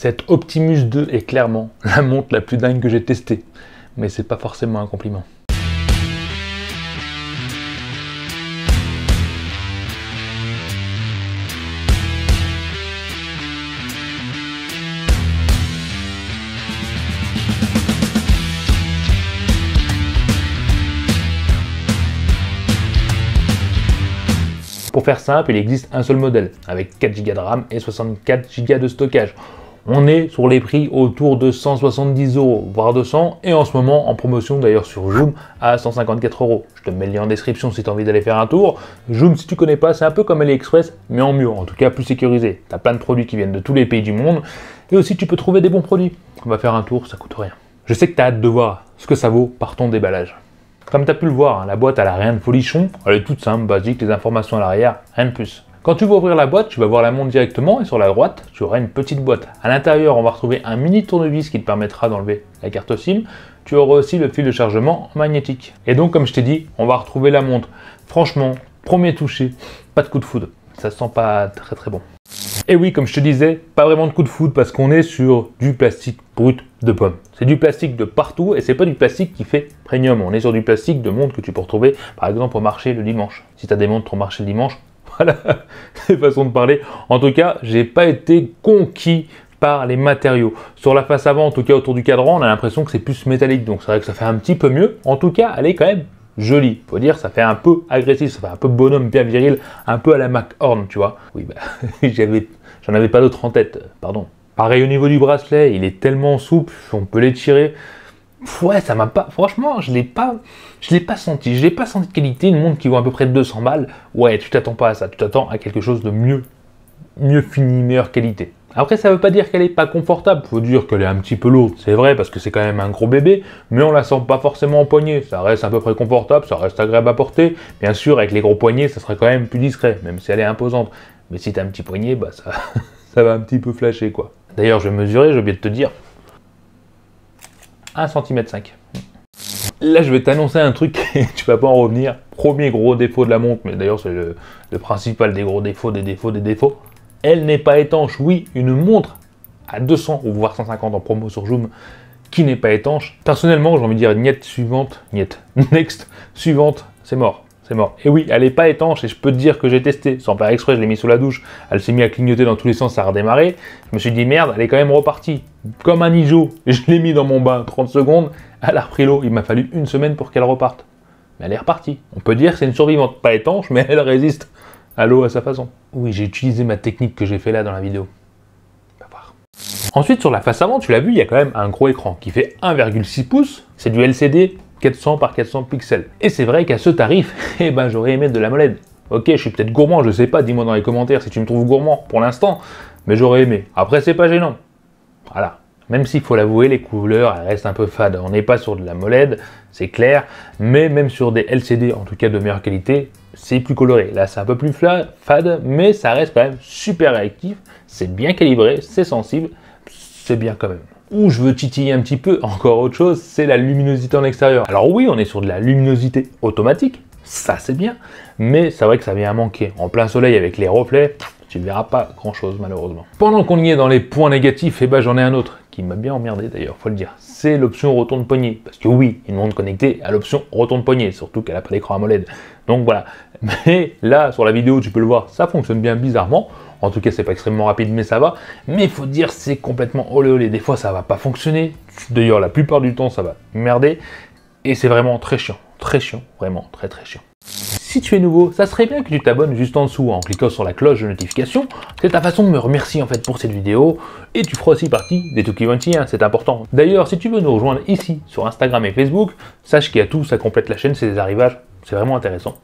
Cette Optimus 2 est clairement la montre la plus dingue que j'ai testée. Mais c'est pas forcément un compliment. Pour faire simple, il existe un seul modèle, avec 4 Go de RAM et 64 Go de stockage. On est sur les prix autour de 170 €, voire 200, et en ce moment en promotion d'ailleurs sur Joom à 154 €. Je te mets le lien en description si tu as envie d'aller faire un tour. Joom, si tu connais pas, c'est un peu comme AliExpress, mais en mieux, en tout cas plus sécurisé. Tu as plein de produits qui viennent de tous les pays du monde, et aussi tu peux trouver des bons produits. On va faire un tour, ça coûte rien. Je sais que tu as hâte de voir ce que ça vaut par ton déballage. Comme tu as pu le voir, la boîte elle a rien de folichon, elle est toute simple, basique, les informations à l'arrière, rien de plus. Quand tu vas ouvrir la boîte, tu vas voir la montre directement et sur la droite, tu auras une petite boîte. À l'intérieur, on va retrouver un mini tournevis qui te permettra d'enlever la carte SIM. Tu auras aussi le fil de chargement magnétique. Et donc, comme je t'ai dit, on va retrouver la montre. Franchement, premier toucher, pas de coup de foudre. Ça sent pas très bon. Et oui, comme je te disais, pas vraiment de coup de foudre parce qu'on est sur du plastique brut de pomme. C'est du plastique de partout et c'est pas du plastique qui fait premium. On est sur du plastique de montre que tu peux retrouver par exemple au marché le dimanche. Si tu as des montres au marché le dimanche, voilà, c'est façon de parler. En tout cas, j'ai pas été conquis par les matériaux. Sur la face avant, en tout cas autour du cadran, on a l'impression que c'est plus métallique. Donc c'est vrai que ça fait un petit peu mieux. En tout cas, elle est quand même jolie. Faut dire, ça fait un peu agressif, ça fait un peu bonhomme bien viril, un peu à la McHorn, tu vois. Oui, bah, j'en avais pas d'autre en tête, pardon. Pareil au niveau du bracelet, il est tellement souple, on peut l'étirer. Ouais, ça m'a pas, franchement, je l'ai pas senti. Je l'ai pas senti de qualité, une montre qui vaut à peu près 200 balles. Ouais, tu t'attends pas à ça, tu t'attends à quelque chose de mieux fini, meilleure qualité. Après, ça veut pas dire qu'elle est pas confortable, faut dire qu'elle est un petit peu lourde, c'est vrai, parce que c'est quand même un gros bébé, mais on la sent pas forcément en poignet, ça reste à peu près confortable, ça reste agréable à porter. Bien sûr, avec les gros poignets, ça serait quand même plus discret, même si elle est imposante. Mais si t'as un petit poignet, bah ça va un petit peu flasher, quoi. D'ailleurs, je vais mesurer, j'ai oublié de te dire, 1,5 cm. Là, je vais t'annoncer un truc, tu vas pas en revenir. Premier gros défaut de la montre, mais d'ailleurs, c'est le principal des gros défauts, des défauts. Elle n'est pas étanche. Oui, une montre à 200 ou voire 150 en promo sur Joom qui n'est pas étanche. Personnellement, j'ai envie de dire niet suivante, niet, next, suivante, c'est mort. C'est mort. Et oui, elle n'est pas étanche et je peux te dire que j'ai testé. Sans faire exprès, je l'ai mis sous la douche. Elle s'est mise à clignoter dans tous les sens, ça a redémarré. Je me suis dit merde, elle est quand même repartie. Comme un Nijo. Je l'ai mis dans mon bain 30 secondes. Elle a repris l'eau. Il m'a fallu une semaine pour qu'elle reparte. Mais elle est repartie. On peut dire que c'est une survivante. Pas étanche, mais elle résiste à l'eau à sa façon. Oui, j'ai utilisé ma technique que j'ai fait là dans la vidéo. On va voir. Ensuite, sur la face avant, tu l'as vu, il y a quand même un gros écran qui fait 1,6 pouces. C'est du LCD. 400 par 400 pixels. Et c'est vrai qu'à ce tarif, eh ben, j'aurais aimé de l'AMOLED. Ok, je suis peut-être gourmand, je sais pas, dis-moi dans les commentaires si tu me trouves gourmand pour l'instant, mais j'aurais aimé. Après, c'est pas gênant. Voilà. Même s'il faut l'avouer, les couleurs, elles restent un peu fades. On n'est pas sur de l'AMOLED, c'est clair, mais même sur des LCD, en tout cas de meilleure qualité, c'est plus coloré. Là, c'est un peu plus fade, mais ça reste quand même super réactif. C'est bien calibré, c'est sensible, c'est bien quand même. Où je veux titiller un petit peu, encore autre chose, c'est la luminosité en extérieur. Alors oui, on est sur de la luminosité automatique, ça c'est bien, mais c'est vrai que ça vient à manquer. En plein soleil avec les reflets, tu ne verras pas grand chose malheureusement. Pendant qu'on y est dans les points négatifs, eh ben, j'en ai un autre qui m'a bien emmerdé d'ailleurs, faut le dire. C'est l'option retourne poignet. Parce que oui, une montre connectée a l'option retourne poignet, surtout qu'elle a pas l'écran AMOLED. Donc voilà. Mais là, sur la vidéo, tu peux le voir, ça fonctionne bien bizarrement. En tout cas, c'est pas extrêmement rapide, mais ça va. Mais il faut dire, c'est complètement olé olé. Des fois, ça va pas fonctionner. D'ailleurs, la plupart du temps, ça va merder. Et c'est vraiment très chiant. Très chiant. Vraiment très chiant. Si tu es nouveau, ça serait bien que tu t'abonnes juste en dessous en cliquant sur la cloche de notification. C'est ta façon de me remercier en fait pour cette vidéo. Et tu feras aussi partie des Tuki20, hein, c'est important. D'ailleurs, si tu veux nous rejoindre ici sur Instagram et Facebook, sache qu'il y a tout, ça complète la chaîne, c'est des arrivages. C'est vraiment intéressant.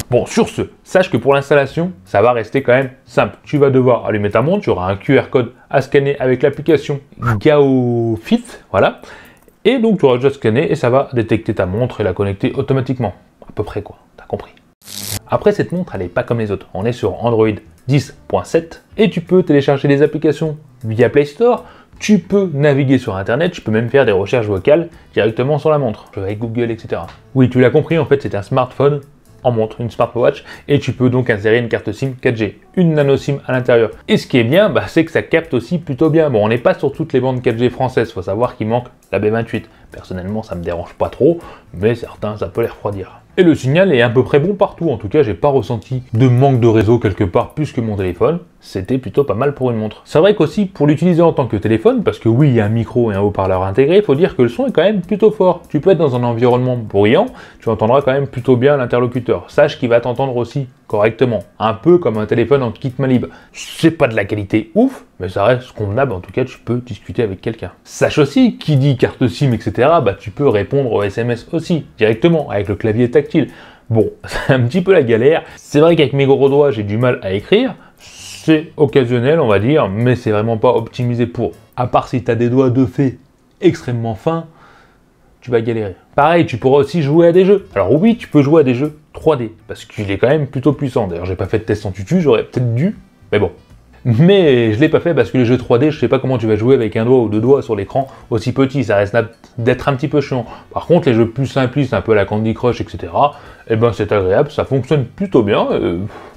Bon, sur ce, sache que pour l'installation, ça va rester quand même simple. Tu vas devoir allumer ta montre, tu auras un QR code à scanner avec l'application GaoFit, voilà. Et donc, tu auras déjà scanné et ça va détecter ta montre et la connecter automatiquement. À peu près quoi, t'as compris. Après, cette montre, elle n'est pas comme les autres. On est sur Android 10.7 et tu peux télécharger des applications via Play Store. Tu peux naviguer sur Internet, tu peux même faire des recherches vocales directement sur la montre, avec Google, etc. Oui, tu l'as compris, en fait, c'est un smartphone en montre, une smartwatch, et tu peux donc insérer une carte SIM 4G, une nano SIM à l'intérieur. Et ce qui est bien, c'est que ça capte aussi plutôt bien. Bon, on n'est pas sur toutes les bandes 4G françaises, faut savoir qu'il manque la B28. Personnellement, ça me dérange pas trop, mais certains, ça peut les refroidir. Et le signal est à peu près bon partout, en tout cas j'ai pas ressenti de manque de réseau quelque part plus que mon téléphone, c'était plutôt pas mal pour une montre. C'est vrai qu'aussi pour l'utiliser en tant que téléphone, parce que oui il y a un micro et un haut-parleur intégré, il faut dire que le son est quand même plutôt fort. Tu peux être dans un environnement bruyant, tu entendras quand même plutôt bien l'interlocuteur. Sache qu'il va t'entendre aussi correctement, un peu comme un téléphone en kit main libre. C'est pas de la qualité ouf, mais ça reste convenable, en tout cas tu peux discuter avec quelqu'un. Sache aussi, qui dit carte SIM, etc., tu peux répondre aux SMS aussi, directement, avec le clavier tactile. Bon, c'est un petit peu la galère. C'est vrai qu'avec mes gros doigts, j'ai du mal à écrire. C'est occasionnel, on va dire, mais c'est vraiment pas optimisé pour. À part si tu as des doigts de fée extrêmement fins, tu vas galérer. Pareil, tu pourras aussi jouer à des jeux. Alors oui, tu peux jouer à des jeux 3D, parce qu'il est quand même plutôt puissant. D'ailleurs, j'ai pas fait de test en tutu, j'aurais peut-être dû, mais bon. Mais je l'ai pas fait parce que les jeux 3D, je sais pas comment tu vas jouer avec un doigt ou deux doigts sur l'écran aussi petit, ça reste d'être un petit peu chiant. Par contre, les jeux plus simplistes, un peu à la Candy Crush, etc., c'est agréable, ça fonctionne plutôt bien.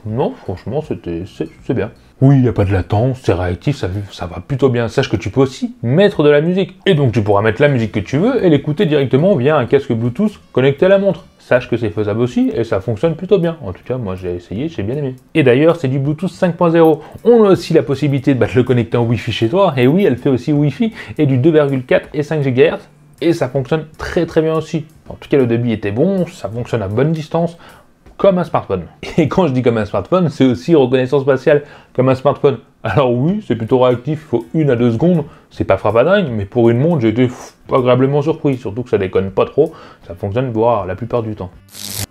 Non, franchement, c'est bien. Oui, il n'y a pas de latence, c'est réactif, ça va plutôt bien. Sache que tu peux aussi mettre de la musique. Et donc tu pourras mettre la musique que tu veux et l'écouter directement via un casque Bluetooth connecté à la montre. Sache que c'est faisable aussi et ça fonctionne plutôt bien. En tout cas, moi j'ai essayé, j'ai bien aimé. Et d'ailleurs, c'est du Bluetooth 5.0. On a aussi la possibilité de le connecter en Wi-Fi chez toi. Et oui, elle fait aussi Wi-Fi et du 2,4 et 5 GHz. Et ça fonctionne très très bien aussi. En tout cas, le débit était bon, ça fonctionne à bonne distance, comme un smartphone. Et quand je dis comme un smartphone, c'est aussi reconnaissance faciale, comme un smartphone. Alors oui, c'est plutôt réactif, il faut 1 à 2 secondes, c'est pas frappadingue, mais pour une montre, j'ai été agréablement surpris, surtout que ça déconne pas trop, ça fonctionne voire la plupart du temps.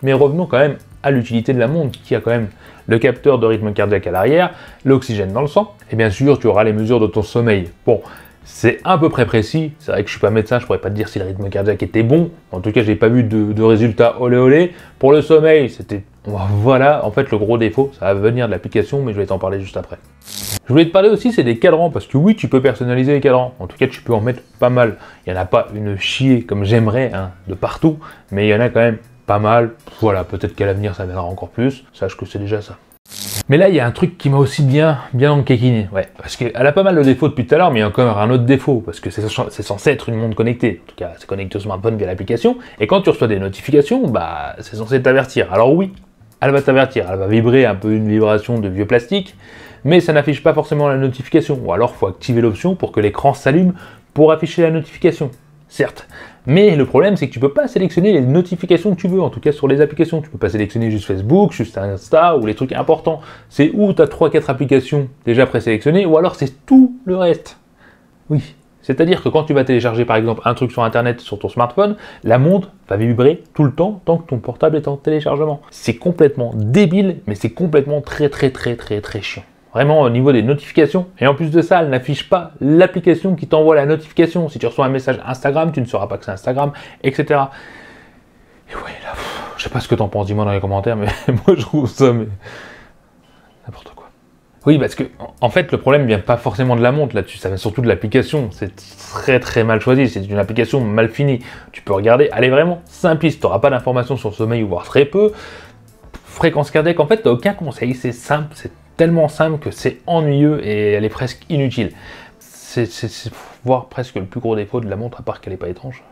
Mais revenons quand même à l'utilité de la montre, qui a quand même le capteur de rythme cardiaque à l'arrière, l'oxygène dans le sang, et bien sûr, tu auras les mesures de ton sommeil. Bon, c'est à peu près précis, c'est vrai que je suis pas médecin, je pourrais pas te dire si le rythme cardiaque était bon, en tout cas j'ai pas vu de résultats olé olé. Pour le sommeil, c'était, voilà, en fait le gros défaut, ça va venir de l'application, mais je vais t'en parler juste après. Je voulais te parler aussi, c'est des cadrans, parce que oui, tu peux personnaliser les cadrans, en tout cas tu peux en mettre pas mal. Il n'y en a pas une chier comme j'aimerais, de partout, mais il y en a quand même pas mal, voilà, peut-être qu'à l'avenir ça viendra encore plus, sache que c'est déjà ça. Mais là, il y a un truc qui m'a aussi bien enquiquiné, ouais, parce qu'elle a pas mal de défauts depuis tout à l'heure, mais il y a encore un autre défaut, parce que c'est censé être une montre connectée, en tout cas, c'est connecté au smartphone via l'application, et quand tu reçois des notifications, c'est censé t'avertir. Alors oui, elle va t'avertir, elle va vibrer un peu une vibration de vieux plastique, mais ça n'affiche pas forcément la notification, ou alors il faut activer l'option pour que l'écran s'allume pour afficher la notification. Certes, mais le problème c'est que tu peux pas sélectionner les notifications que tu veux, en tout cas sur les applications. Tu peux pas sélectionner juste Facebook, juste Insta ou les trucs importants. C'est où tu as 3-4 applications déjà présélectionnées, ou alors c'est tout le reste. Oui, c'est-à-dire que quand tu vas télécharger par exemple un truc sur internet sur ton smartphone, la montre va vibrer tout le temps tant que ton portable est en téléchargement. C'est complètement débile, mais c'est complètement très chiant. Vraiment au niveau des notifications. Et en plus de ça, elle n'affiche pas l'application qui t'envoie la notification. Si tu reçois un message Instagram, tu ne sauras pas que c'est Instagram, etc. Et ouais, là, je sais pas ce que t'en penses, dis-moi dans les commentaires, mais moi je trouve ça, mais n'importe quoi. Oui, parce que en fait, le problème vient pas forcément de la montre là-dessus, ça vient surtout de l'application. C'est très mal choisi, c'est une application mal finie. Tu peux regarder, elle est vraiment simpliste, tu n'auras pas d'informations sur le sommeil, voire très peu. Fréquence cardiaque, en fait, tu n'as aucun conseil, c'est simple, c'est tellement simple que c'est ennuyeux et elle est presque inutile. C'est voire presque le plus gros défaut de la montre, à part qu'elle n'est pas étanche,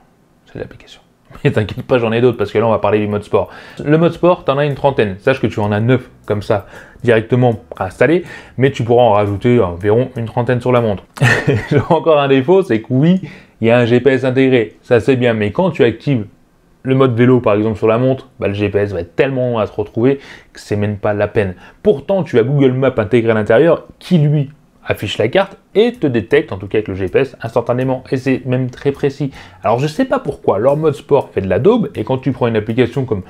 c'est l'application. Mais t'inquiète pas, j'en ai d'autres, parce que là on va parler du mode sport. Le mode sport, t'en as une trentaine. Sache que tu en as 9 comme ça, directement installés, mais tu pourras en rajouter environ une trentaine sur la montre. J'ai encore un défaut, c'est que oui, il y a un GPS intégré, ça c'est bien, mais quand tu actives le mode vélo par exemple sur la montre, le GPS va être tellement long à se retrouver que c'est même pas la peine. Pourtant, tu as Google Maps intégré à l'intérieur qui lui affiche la carte et te détecte, en tout cas avec le GPS, instantanément. Et c'est même très précis. Alors je sais pas pourquoi, leur mode sport fait de la daube et quand tu prends une application comme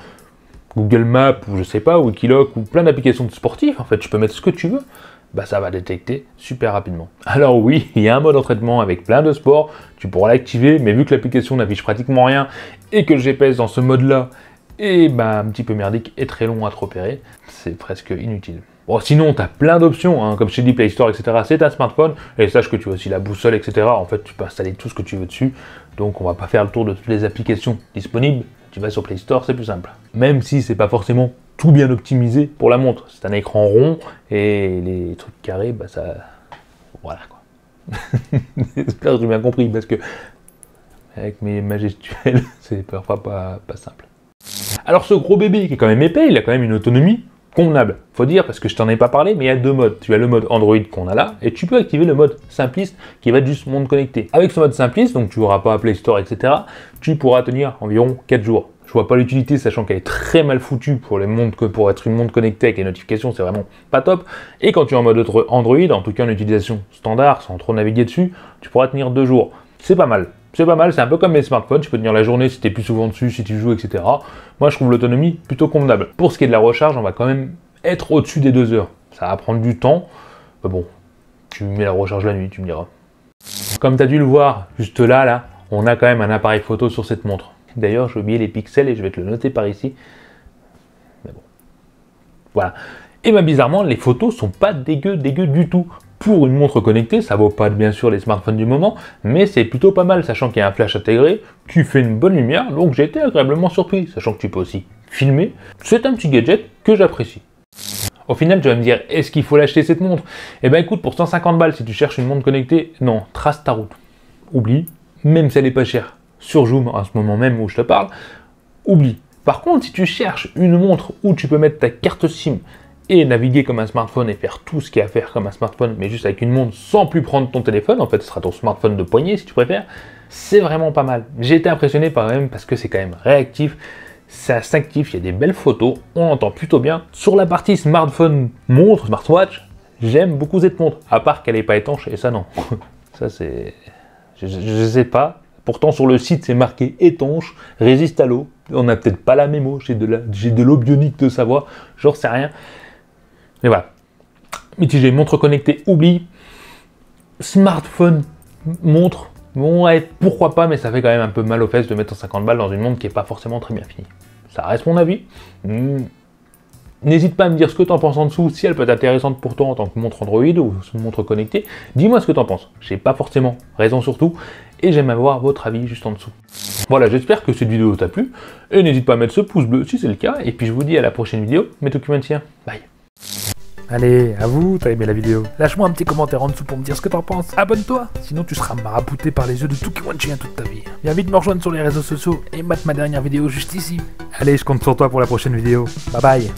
Google Maps ou je sais pas, Wikiloc ou plein d'applications de sportifs, en fait tu peux mettre ce que tu veux, ça va détecter super rapidement. Alors oui, il y a un mode entraînement avec plein de sports, tu pourras l'activer, mais vu que l'application n'affiche pratiquement rien et que le GPS dans ce mode-là est un petit peu merdique et très long à te repérer, c'est presque inutile. Bon, sinon, tu as plein d'options, comme je t'ai dit, Play Store, etc. C'est un smartphone, et sache que tu as aussi la boussole, etc. En fait, tu peux installer tout ce que tu veux dessus, donc on va pas faire le tour de toutes les applications disponibles. Tu vas sur Play Store, c'est plus simple. Même si c'est pas forcément tout bien optimisé pour la montre. C'est un écran rond et les trucs carrés, bah ça... Voilà quoi. J'espère que j'ai bien compris parce que avec ma gestuelle, c'est parfois pas simple. Alors ce gros bébé qui est quand même épais, il a quand même une autonomie convenable. Faut dire, parce que je t'en ai pas parlé, mais il y a deux modes. Tu as le mode Android qu'on a là, et tu peux activer le mode simpliste qui va être juste monde connecté. Avec ce mode simpliste, donc tu n'auras pas Play Store, etc., tu pourras tenir environ 4 jours. Je vois pas l'utilité, sachant qu'elle est très mal foutue pour être une montre connectée avec les notifications, c'est vraiment pas top. Et quand tu es en mode Android, en tout cas en utilisation standard, sans trop naviguer dessus, tu pourras tenir 2 jours. C'est pas mal. C'est pas mal, c'est un peu comme les smartphones, tu peux tenir la journée si tu es plus souvent dessus, si tu joues, etc. Moi, je trouve l'autonomie plutôt convenable. Pour ce qui est de la recharge, on va quand même être au-dessus des 2 heures. Ça va prendre du temps, mais bon, tu mets la recharge la nuit, tu me diras. Comme tu as dû le voir, juste là, on a quand même un appareil photo sur cette montre. D'ailleurs, j'ai oublié les pixels et je vais te le noter par ici. Mais bon, voilà. Et bien bizarrement, les photos sont pas dégueu du tout. Pour une montre connectée, ça vaut pas bien sûr les smartphones du moment, mais c'est plutôt pas mal, sachant qu'il y a un flash intégré qui fait une bonne lumière, donc j'ai été agréablement surpris, sachant que tu peux aussi filmer. C'est un petit gadget que j'apprécie. Au final, tu vas me dire, est-ce qu'il faut l'acheter cette montre? Eh ben écoute, pour 150 balles, si tu cherches une montre connectée, non, trace ta route. Oublie, même si elle n'est pas chère, sur Joom, à ce moment même où je te parle, oublie. Par contre, si tu cherches une montre où tu peux mettre ta carte SIM, et naviguer comme un smartphone et faire tout ce qu'il y a à faire comme un smartphone, mais juste avec une montre sans plus prendre ton téléphone, en fait ce sera ton smartphone de poignet si tu préfères, c'est vraiment pas mal. J'ai été impressionné par même parce que c'est quand même réactif, c'est instinctif, il y a des belles photos, on entend plutôt bien. Sur la partie smartphone, montre, smartwatch, j'aime beaucoup cette montre, à part qu'elle n'est pas étanche, et ça non. Ça c'est... Je sais pas. Pourtant sur le site c'est marqué étanche, résiste à l'eau, on n'a peut-être pas la mémo, j'ai de l'eau bionique de Savoie, j'en sais rien. Mais voilà, mitigé, montre connectée, oublie, smartphone, montre, bon ouais, pourquoi pas, mais ça fait quand même un peu mal aux fesses de mettre 150 balles dans une montre qui n'est pas forcément très bien finie. Ça reste mon avis. N'hésite pas à me dire ce que tu en penses en dessous, si elle peut être intéressante pour toi en tant que montre Android ou montre connectée. Dis-moi ce que tu en penses, j'ai pas forcément raison sur tout, et j'aime avoir votre avis juste en dessous. Voilà, j'espère que cette vidéo t'a plu, et n'hésite pas à mettre ce pouce bleu si c'est le cas, et puis je vous dis à la prochaine vidéo, mes documentiens, bye. Allez, à vous, t'as aimé la vidéo. Lâche-moi un petit commentaire en dessous pour me dire ce que t'en penses. Abonne-toi, sinon tu seras marabouté par les yeux de Tukiwanchien toute ta vie. Viens vite me rejoindre sur les réseaux sociaux et mate ma dernière vidéo juste ici. Allez, je compte sur toi pour la prochaine vidéo. Bye bye.